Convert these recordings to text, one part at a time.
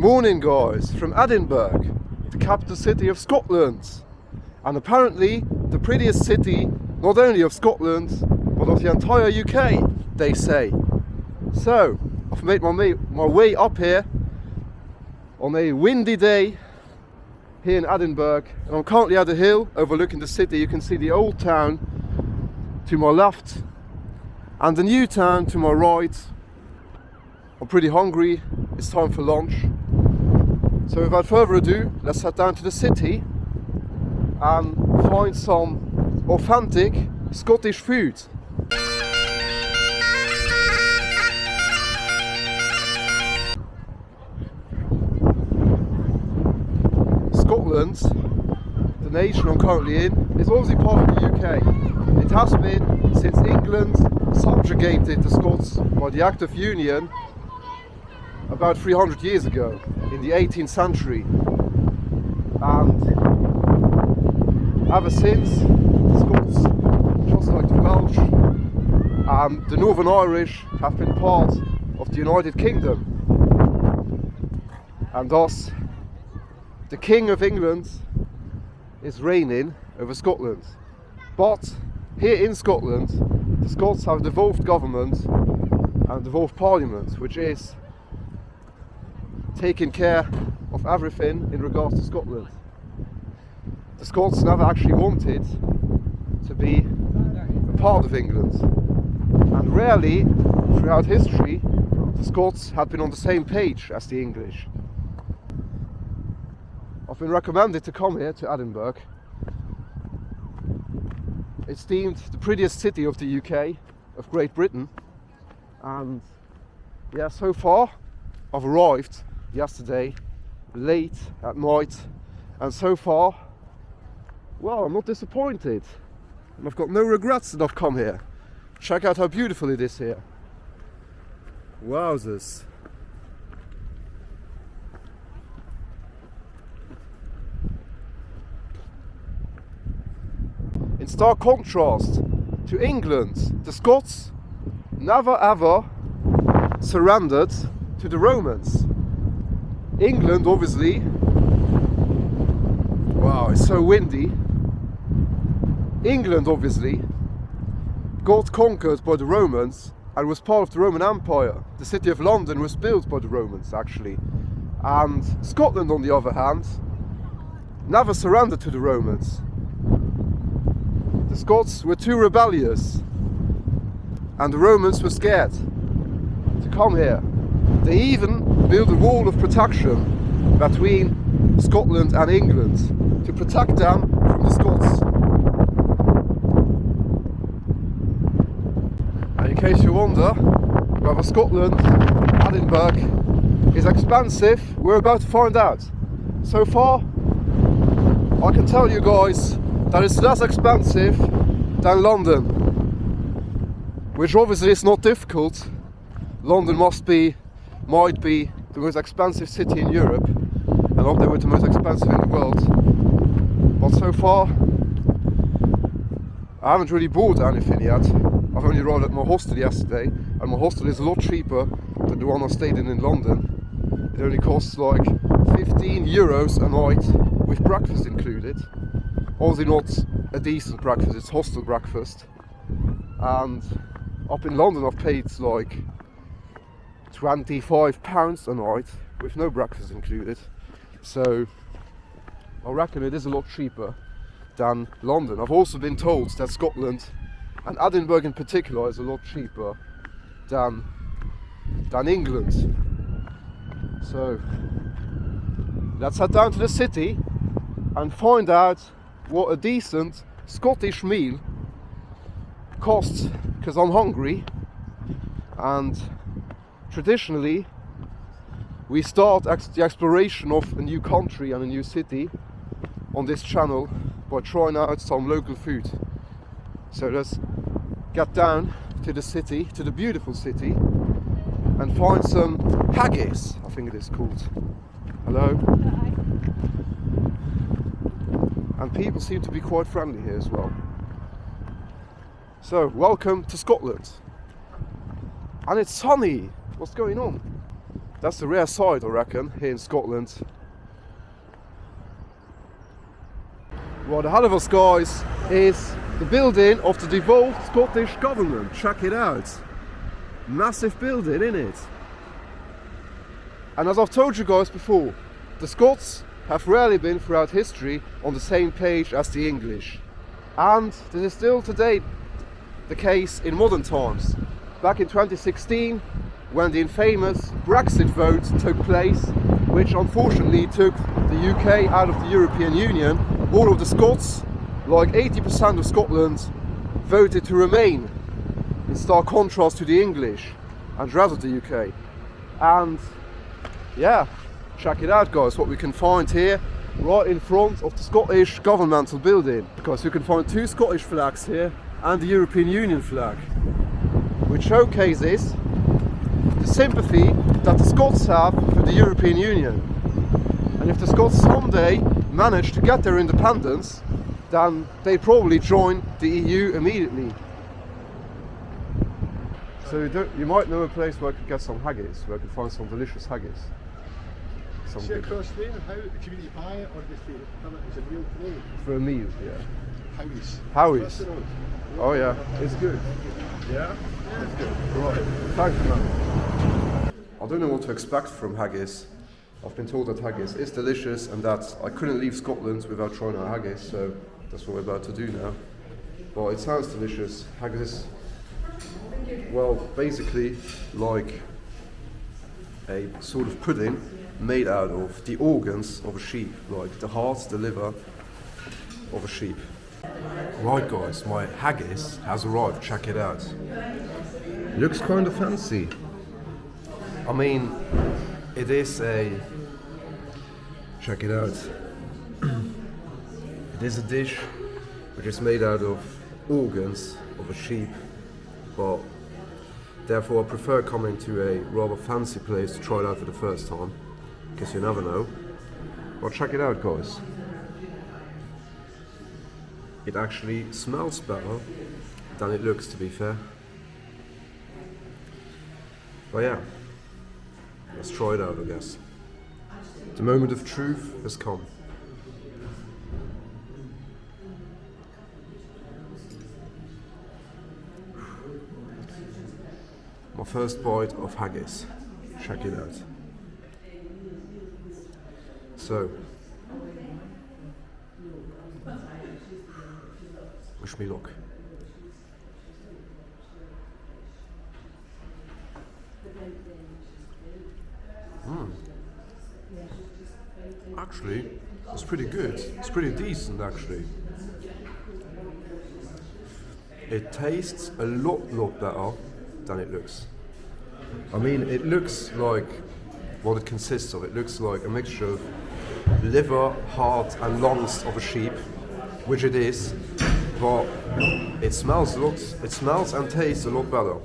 Morning guys, from Edinburgh, the capital city of Scotland, and apparently the prettiest city not only of Scotland but of the entire UK, they say. So I've made my way up here on a windy day here in Edinburgh, and I'm currently at a hill overlooking the city. You can see the old town to my left and the new town to my right. I'm pretty hungry, it's time for lunch. So without further ado, let's head down to the city and find some authentic Scottish food. Scotland, the nation I'm currently in, is obviously part of the UK. It has been since England subjugated the Scots by the Act of Union about 300 years ago, in the 18th century. And ever since, the Scots, just like the Welsh and the Northern Irish, have been part of the United Kingdom. And thus, the King of England is reigning over Scotland. But here in Scotland, the Scots have a devolved government and devolved parliament, which is taking care of everything in regards to Scotland. The Scots never actually wanted to be a part of England, and rarely throughout history the Scots had been on the same page as the English. I've been recommended to come here to Edinburgh. It's deemed the prettiest city of the UK, of Great Britain, and yeah, so far I've arrived yesterday late at night, and so far, well, I'm not disappointed, and I've got no regrets that I've come here. Check out how beautiful it is here. Wowzers. In stark contrast to England, the Scots never ever surrendered to the Romans. England, obviously, wow, it's so windy. England, obviously, got conquered by the Romans and was part of the Roman Empire. The city of London was built by the Romans, actually. And Scotland, on the other hand, never surrendered to the Romans. The Scots were too rebellious, and the Romans were scared to come here. They even built a wall of protection between Scotland and England to protect them from the Scots. And in case you wonder whether Scotland, Edinburgh, is expensive, we're about to find out. So far, I can tell you guys that it's less expensive than London, which obviously is not difficult. London might be the most expensive city in Europe, and up there with the most expensive in the world. But so far, I haven't really bought anything yet. I've only arrived at my hostel yesterday, and my hostel is a lot cheaper than the one I stayed in London. It only costs like €15 a night with breakfast included. Obviously not a decent breakfast, it's hostel breakfast. And up in London I've paid like £25 a night with no breakfast included. So I reckon it is a lot cheaper than London. I've also been told that Scotland, and Edinburgh in particular, is a lot cheaper than England. So let's head down to the city and find out what a decent Scottish meal costs, because I'm hungry. And traditionally we start the exploration of a new country and a new city on this channel by trying out some local food. So let's get down to the city, to the beautiful city, and find some haggis, I think it is called. Hello. Hi. And people seem to be quite friendly here as well. So, welcome to Scotland. And it's sunny. What's going on? That's the rare sight, I reckon, here in Scotland. Right ahead of us, guys, is the building of the devolved Scottish government. Check it out. Massive building, isn't it? And as I've told you guys before, the Scots have rarely been throughout history on the same page as the English. And this is still today the case in modern times. Back in 2016, when the infamous Brexit vote took place, which unfortunately took the UK out of the European Union, all of the Scots, like 80% of Scotland, voted to remain, in stark contrast to the English and the rest of the UK. And yeah, check it out, guys, what we can find here right in front of the Scottish governmental building. Because you can find two Scottish flags here and the European Union flag, which showcases the sympathy that the Scots have for the European Union. And if the Scots someday manage to get their independence, then they probably join the EU immediately. So you might know a place where I could get some haggis, where I could find some delicious haggis. See across there, how the community buy it, or if they have it as a meal today? For a meal, yeah. Haggis. Haggis. Oh yeah, it's good. Yeah? It's good. Right. Thank you, man. I don't know what to expect from haggis. I've been told that haggis is delicious and that I couldn't leave Scotland without trying a haggis, so that's what we're about to do now. But it sounds delicious. Haggis, well, basically like a sort of pudding made out of the organs of a sheep, like the heart, the liver of a sheep. Right, guys, my haggis has arrived. Check it out. Looks kind of fancy. I mean, it is a... Check it out. It is a dish which is made out of organs of a sheep, but therefore I prefer coming to a rather fancy place to try it out for the first time, because you never know. But check it out, guys. It actually smells better than it looks, to be fair. But yeah, let's try it out, I guess. The moment of truth has come. My first bite of haggis. Check it out. So, wish me luck. Actually, it's pretty good. It's pretty decent, actually. It tastes a lot better than it looks. I mean, it looks like what it consists of. It looks like a mixture of liver, heart and lungs of a sheep, which it is, but it smells and tastes a lot better.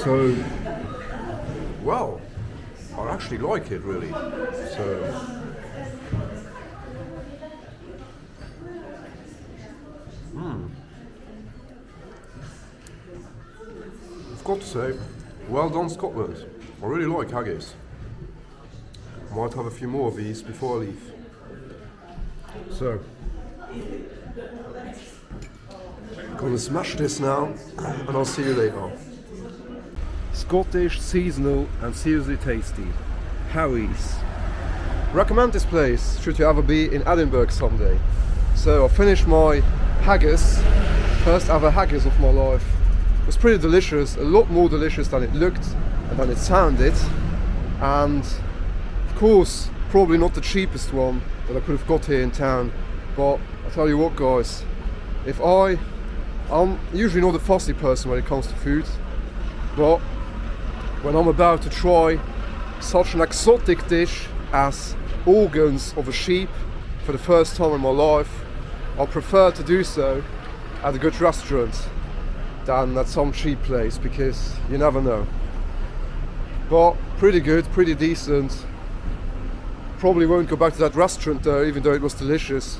So, well, I actually like it, really. So, I've got to say, well done, Scotland. I really like haggis. Might have a few more of these before I leave. So, I'm gonna smash this now, and I'll see you later. Scottish, seasonal, and seriously tasty. Haggis. Recommend this place should you ever be in Edinburgh someday. So I finished my haggis, first ever haggis of my life. It was pretty delicious, a lot more delicious than it looked and than it sounded. And of course, probably not the cheapest one that I could have got here in town. But I tell you what, guys, I'm usually not a fussy person when it comes to food, but when I'm about to try such an exotic dish as organs of a sheep for the first time in my life, I'll prefer to do so at a good restaurant than at some cheap place, because you never know. But pretty good, pretty decent. Probably won't go back to that restaurant though, even though it was delicious.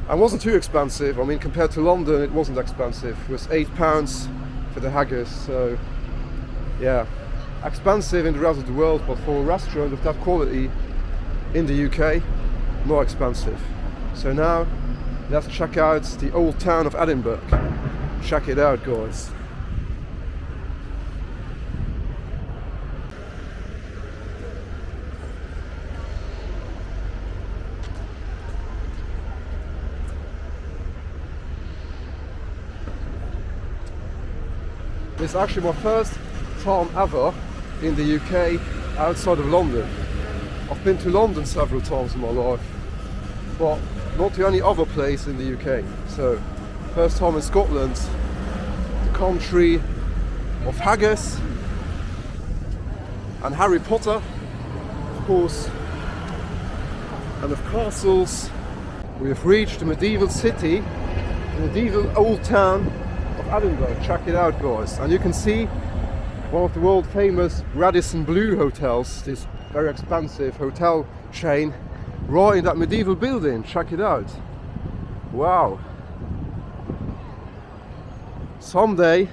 And wasn't too expensive. I mean, compared to London, it wasn't expensive. It was £8 for the haggis, so yeah, expensive in the rest of the world, but for a restaurant of that quality in the UK, more expensive. So now let's check out the old town of Edinburgh. Check it out, guys. This is actually my first time ever in the UK outside of London. I've been to London several times in my life, but not to any other place in the UK. So, first time in Scotland, the country of Haggis and Harry Potter, of course, and of castles. We have reached the medieval city, the medieval old town of Edinburgh. Check it out, guys. And you can see one of the world famous Radisson Blu hotels, this very expensive hotel chain, right in that medieval building. Check it out. Wow. Someday,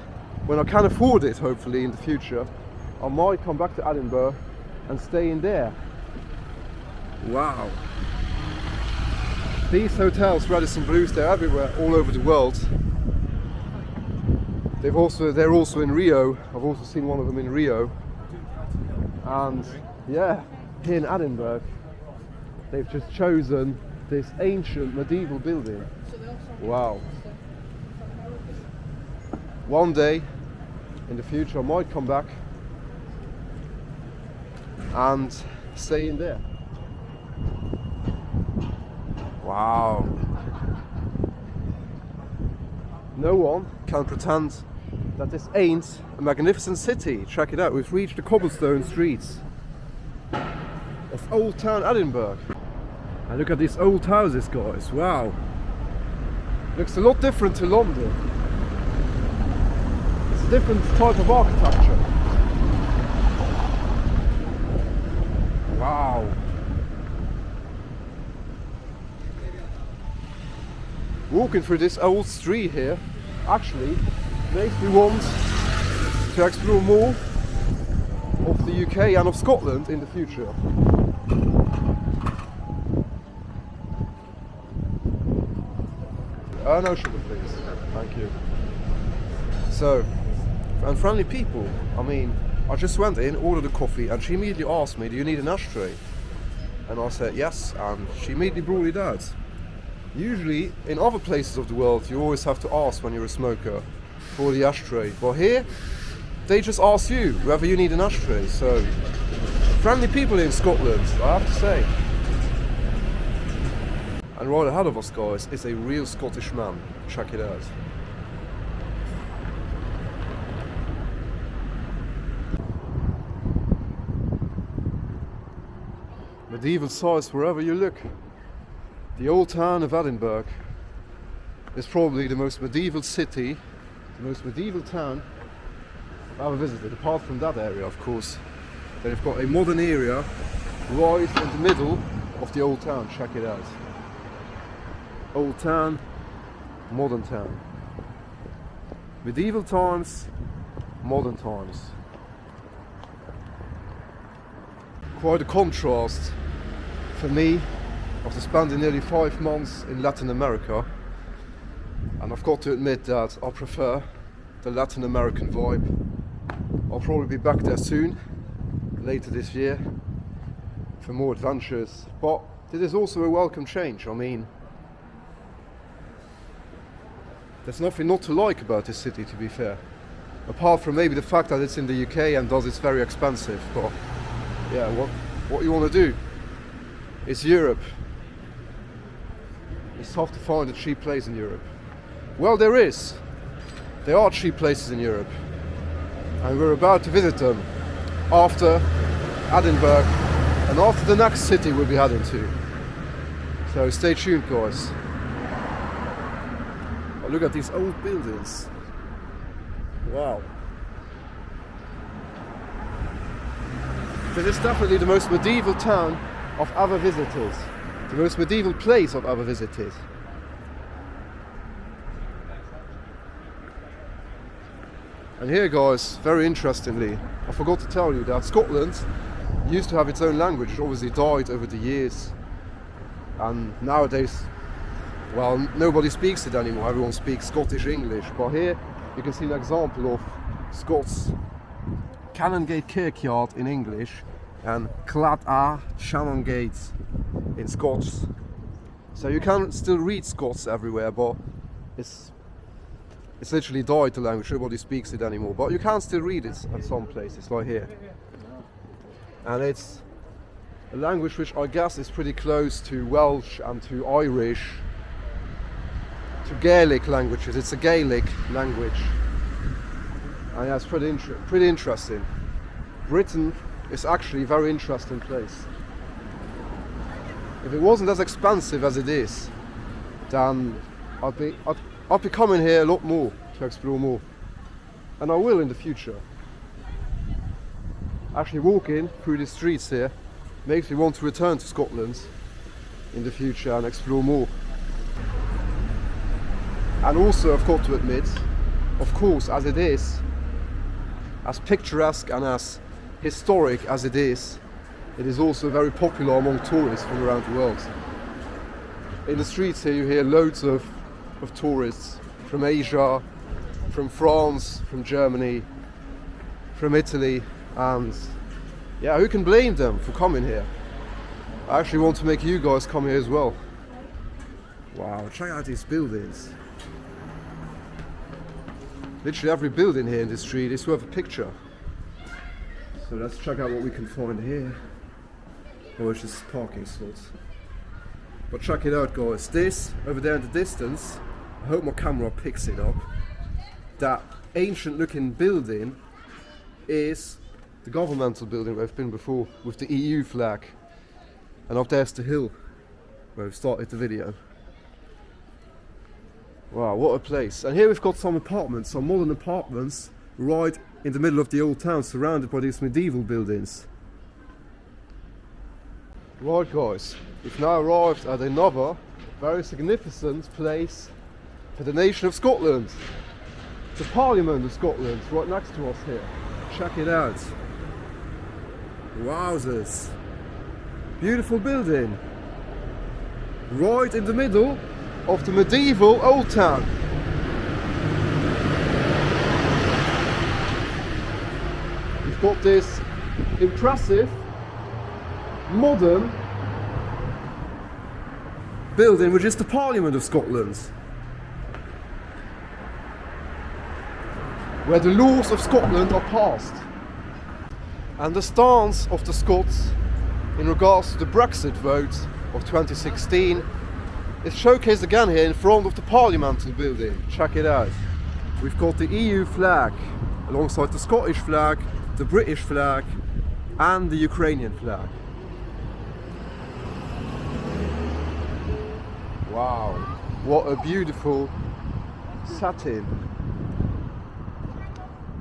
when I can afford it, hopefully in the future, I might come back to Edinburgh and stay in there. Wow. These hotels, Radisson Blus, they're everywhere, all over the world. They're also in Rio. I've also seen one of them in Rio. And yeah, here in Edinburgh, they've just chosen this ancient medieval building. Wow. One day in the future I might come back and stay in there. Wow. No one can pretend that this ain't a magnificent city. Check it out, we've reached the cobblestone streets of Old Town Edinburgh. And look at these old houses, guys. Wow. Looks a lot different to London. It's a different type of architecture. Wow. Walking through this old street here actually makes me want to explore more of the UK and of Scotland in the future. No sugar, please. Thank you. So, and friendly people. I mean, I just went in, ordered a coffee, and she immediately asked me, "Do you need an ashtray?" And I said yes, and she immediately brought it out. Usually, in other places of the world, you always have to ask when you're a smoker for the ashtray. But here, they just ask you whether you need an ashtray. So, friendly people in Scotland, I have to say. And right ahead of us, guys, is a real Scottish man. Check it out. Medieval sites wherever you look. The old town of Edinburgh is probably the most medieval city, the most medieval town I've ever visited, apart from that area, of course. They've got a modern area right in the middle of the old town. Check it out. Old town, modern town. Medieval times, modern times. Quite a contrast for me after spending nearly 5 months in Latin America, and I've got to admit that I prefer the Latin American vibe. I'll probably be back there soon, later this year, for more adventures, but this is also a welcome change. I mean, there's nothing not to like about this city, to be fair, apart from maybe the fact that it's in the UK and thus it's very expensive. But yeah, what you want to do? It's Europe. It's tough to find a cheap place in Europe. Well, there are cheap places in Europe, and we're about to visit them after Edinburgh and after the next city we'll be heading to. So stay tuned, guys. Oh, look at these old buildings. Wow. This is definitely the most medieval town I've ever visited. The most medieval place I've ever visited. And here, guys, very interestingly, I forgot to tell you that Scotland used to have its own language. It obviously died over the years, and nowadays, well, nobody speaks it anymore. Everyone speaks Scottish English. But here you can see an example of Scots Canongate Kirkyard in English and Clad A Shanongate in Scots. So you can still read Scots everywhere, but it's literally died, the language. Nobody speaks it anymore, but you can still read it at some places, like here. And it's a language which I guess is pretty close to Welsh and to Irish, to Gaelic languages. It's a Gaelic language, and that's pretty interesting. Britain is actually a very interesting place. If it wasn't as expensive as it is, then I'd be coming here a lot more to explore more, and I will in the future. Actually, walking through the streets here makes me want to return to Scotland in the future and explore more. And also, I've got to admit, of course, as it is, as picturesque and as historic as it is also very popular among tourists from around the world. In the streets here you hear loads of tourists from Asia, from France, from Germany, from Italy, and yeah, who can blame them for coming here? I actually want to make you guys come here as well. Wow, check out these buildings. Literally every building here in this street is worth a picture. So let's check out what we can find here. Oh, it's just parking slots. But check it out, guys. This, over there in the distance, I hope my camera picks it up. That ancient looking building is the governmental building where I've been before, with the EU flag. And up there's the hill where we've started the video. Wow, what a place. And here we've got some apartments, some modern apartments, right in the middle of the old town, surrounded by these medieval buildings. Right, guys, we've now arrived at another very significant place for the nation of Scotland. The Parliament of Scotland, right next to us here. Check it out. Wowzers. Beautiful building. Right in the middle of the medieval old town. We've got this impressive modern building which is the Parliament of Scotland, where the laws of Scotland are passed. And the stance of the Scots in regards to the Brexit vote of 2016 is showcased again here in front of the Parliamental building. Check it out. We've got the EU flag alongside the Scottish flag, the British flag and the Ukrainian flag. Wow, what a beautiful setting.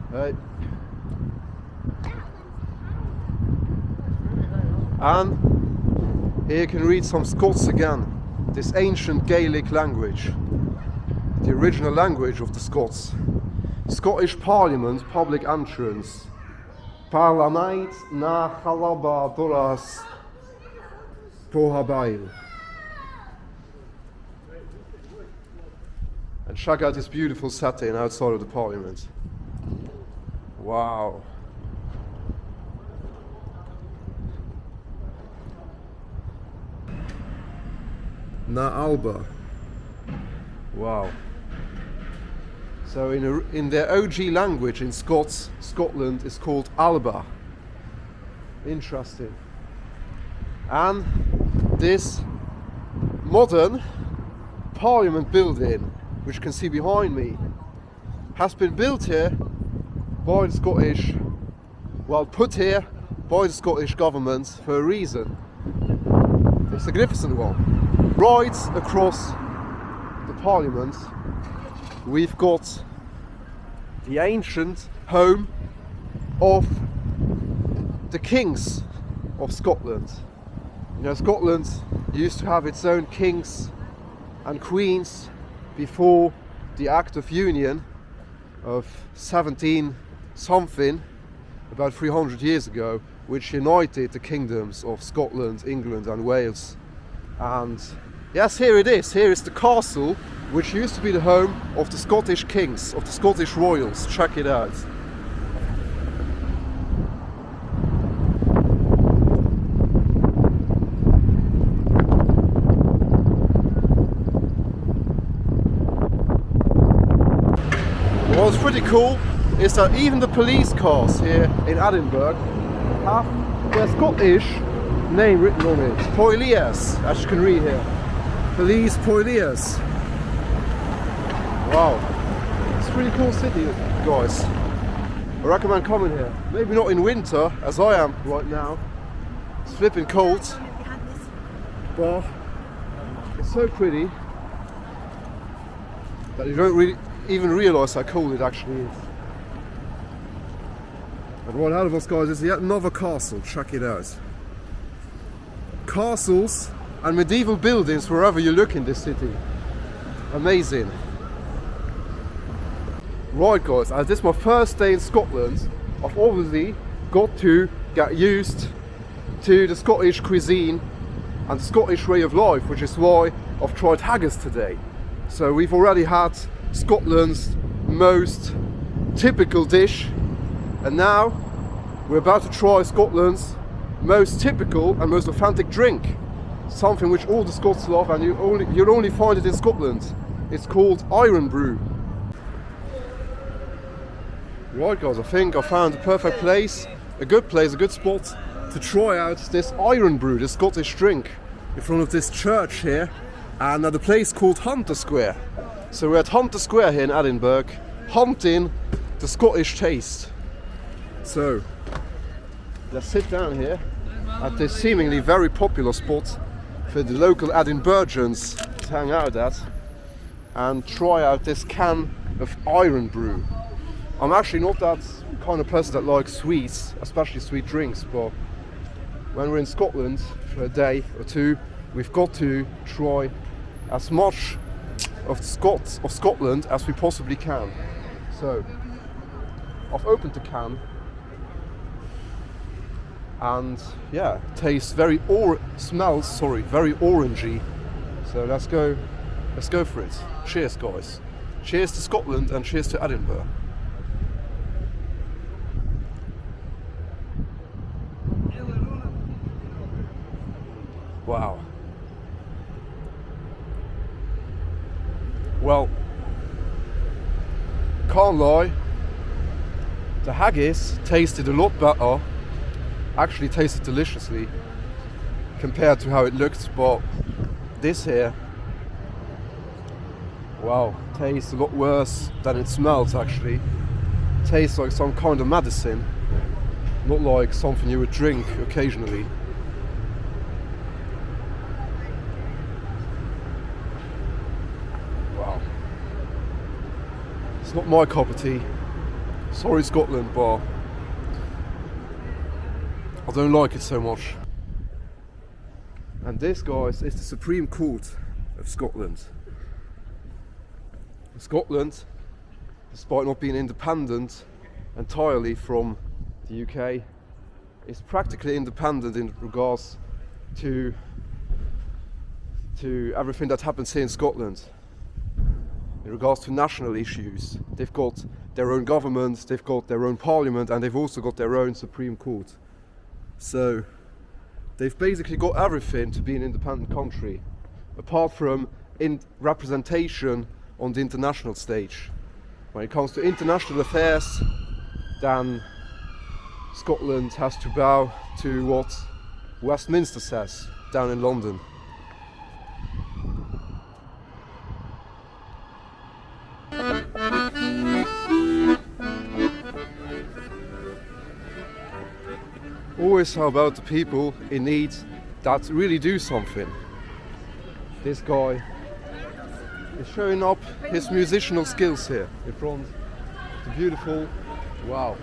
Right. And here you can read some Scots again, this ancient Gaelic language, the original language of the Scots. Scottish Parliament public entrance. Parlament na chalaba doras pohabail. And check out this beautiful setting outside of the Parliament. Wow. Na Alba. Wow. So in their OG language in Scotland is called Alba. Interesting. And this modern Parliament building, which you can see behind me, has been built here by the Scottish, well, put here by the Scottish government for a reason. A significant one. Right across the Parliament, we've got the ancient home of the kings of Scotland. You know, Scotland used to have its own kings and queens before the Act of Union of 17 something about 300 years ago which united the kingdoms of Scotland, England and Wales. And yes, here it is. Here is the castle which used to be the home of the Scottish kings, of the Scottish royals. Check it out. What's pretty cool is that even the police cars here in Edinburgh have their Scottish name written on it. PRETTIEST, as you can read here. Police PRETTIEST. Wow. It's a pretty cool city, guys. I recommend coming here. Maybe not in winter, as I am right now. It's flipping cold. But it's so pretty that you don't really even realise how cold it actually is. And right ahead of us, guys, is yet another castle. Check it out. Castles and medieval buildings wherever you look in this city. Amazing. Right, guys, as this is my first day in Scotland, I've obviously got to get used to the Scottish cuisine and the Scottish way of life, which is why I've tried haggis today. So we've already had Scotland's most typical dish, and now we're about to try Scotland's most typical and most authentic drink, something which all the Scots love, and you'll only find it in Scotland. It's called Iron Brew. Right, guys, I think I found the perfect place, a good spot to try out this Iron Brew, this Scottish drink, in front of this church here, and at a place called Hunter Square. So we're at Hunter Square here in Edinburgh, hunting the Scottish taste. So let's sit down here at this seemingly very popular spot for the local Edinburghans to hang out at and try out this can of Iron Brew. I'm actually not that kind of person that likes sweets, especially sweet drinks, but when we're in Scotland for a day or two, we've got to try as much of Scotland as we possibly can. So I've opened the can, and yeah, tastes very smells very orangey. So let's go for it. Cheers, guys. Cheers to Scotland and cheers to Edinburgh. Wow. Well, can't lie, the haggis tasted a lot better, actually tasted deliciously compared to how it looked, but this here, wow, tastes a lot worse than it smells actually. Tastes like some kind of medicine, not like something you would drink occasionally. Not my cup of tea. Sorry, Scotland, but I don't like it so much. And this, guys, is the Supreme Court of Scotland. Scotland, despite not being independent entirely from the UK, is practically independent in regards to everything that happens here in Scotland. In regards to national issues, they've got their own government, they've got their own parliament, and they've also got their own Supreme Court. So they've basically got everything to be an independent country, apart from representation on the international stage. When it comes to international affairs, then Scotland has to bow to what Westminster says down in London. Always about the people in need that really do something. This guy is showing up his musical skills here in front of the beautiful, wow,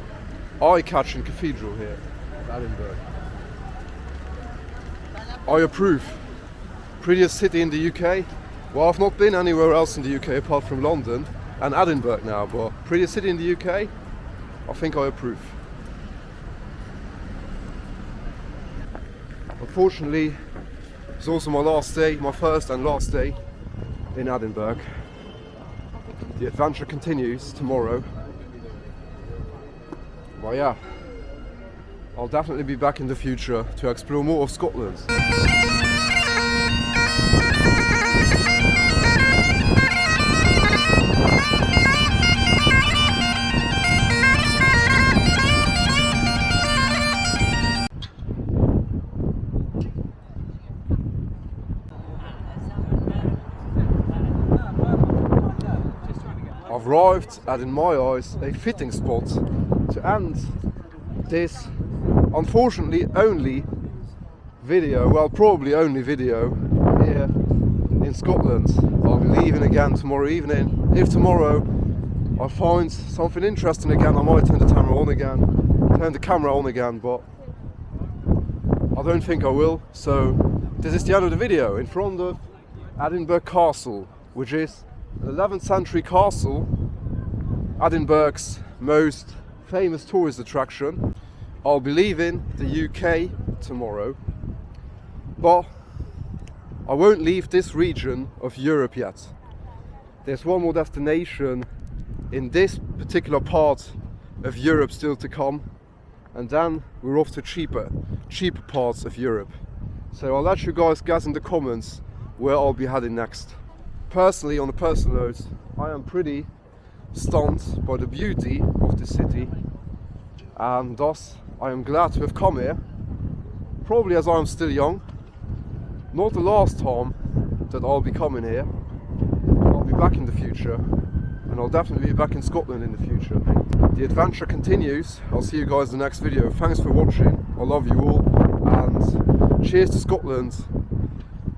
eye-catching cathedral here in Edinburgh. I approve. Prettiest city in the UK. Well, I've not been anywhere else in the UK apart from London and Edinburgh now, but prettiest city in the UK? I think I approve. Unfortunately, it's also my last day, my first and last day in Edinburgh. The adventure continues tomorrow. Well, yeah, I'll definitely be back in the future to explore more of Scotland. I've arrived at, in my eyes, a fitting spot to end this, unfortunately, only video, well, probably only video here in Scotland. I'll be leaving again tomorrow evening. If tomorrow I find something interesting again, I might turn the camera on again, but I don't think I will. So this is the end of the video in front of Edinburgh Castle, which is an 11th century castle, Edinburgh's most famous tourist attraction. I'll be leaving the UK tomorrow, but I won't leave this region of Europe yet. There's one more destination in this particular part of Europe still to come, and then we're off to cheaper parts of Europe. So I'll let you guys guess in the comments where I'll be heading next. Personally, on a personal note, I am pretty stunned by the beauty of the city, and thus I am glad to have come here, probably as I am still young. Not the last time that I'll be coming here. I'll be back in the future, and I'll definitely be back in Scotland in the future. The adventure continues. I'll see you guys in the next video. Thanks for watching. I love you all, and cheers to Scotland.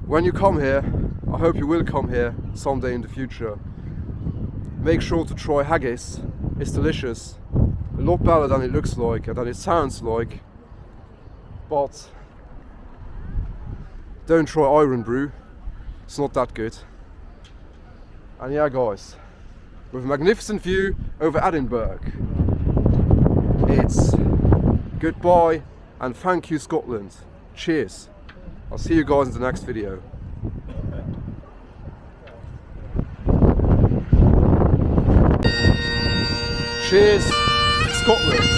When you come here, I hope you will come here someday in the future. Make sure to try haggis. It's delicious. A lot better than it looks like and than it sounds like. But don't try iron brew. It's not that good. And yeah, guys, with a magnificent view over Edinburgh, it's goodbye and thank you, Scotland. Cheers. I'll see you guys in the next video. Cheers, Scotland.